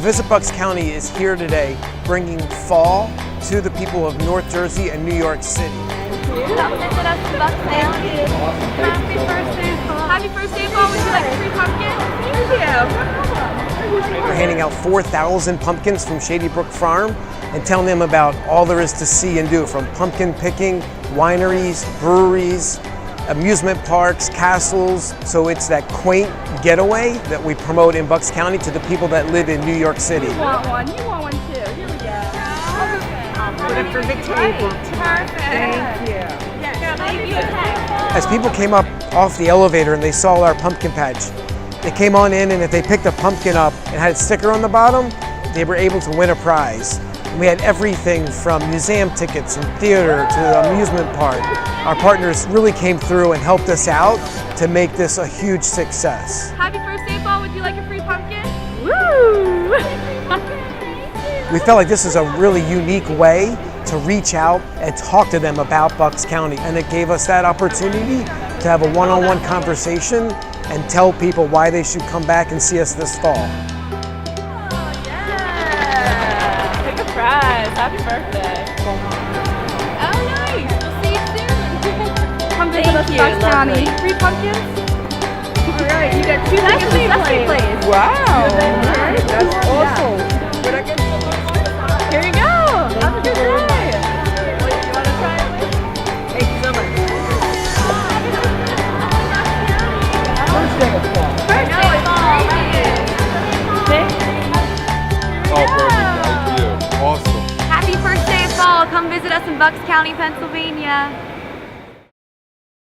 So Visit Bucks County is here today bringing fall to the people of North Jersey and New York City. Come visit us in Bucks County. Happy first day of fall. Happy first day of fall. Would you like a free pumpkin? Thank you. We're handing out 4,000 pumpkins from Shady Brook Farm and telling them about all there is to see and do, from pumpkin picking, wineries, breweries, amusement parks, castles. So it's that quaint getaway that we promote in Bucks County to the people that live in New York City. You want one? You want one too? Here we go. I'll put it for the table. Perfect. Thank you. Yeah, thank you. As people came up off the elevator and they saw our pumpkin patch, they came on in, and if they picked a pumpkin up and had a sticker on the bottom, they were able to win a prize. We had everything from museum tickets and theater to the amusement park. Our partners really came through and helped us out to make this a huge success. Happy first day of fall. Would you like a free pumpkin? Woo! We felt like this is a really unique way to reach out and talk to them about Bucks County, and it gave us that opportunity to have a one-on-one conversation and tell people why they should come back and see us this fall. Yeah! Take a prize. Happy birthday. Oh, nice. We'll see you soon. Come visit us in Bucks County. Free pumpkins? All right, you got 2 tickets to Sesame Place. Wow. That's awesome. But I get Here you go. Have a good day. You want to try it? Thank you so much. First day of fall. First day of fall. Oh, perfect. Thank you. Awesome. Happy first day of fall. Come visit us in Bucks County, Pennsylvania.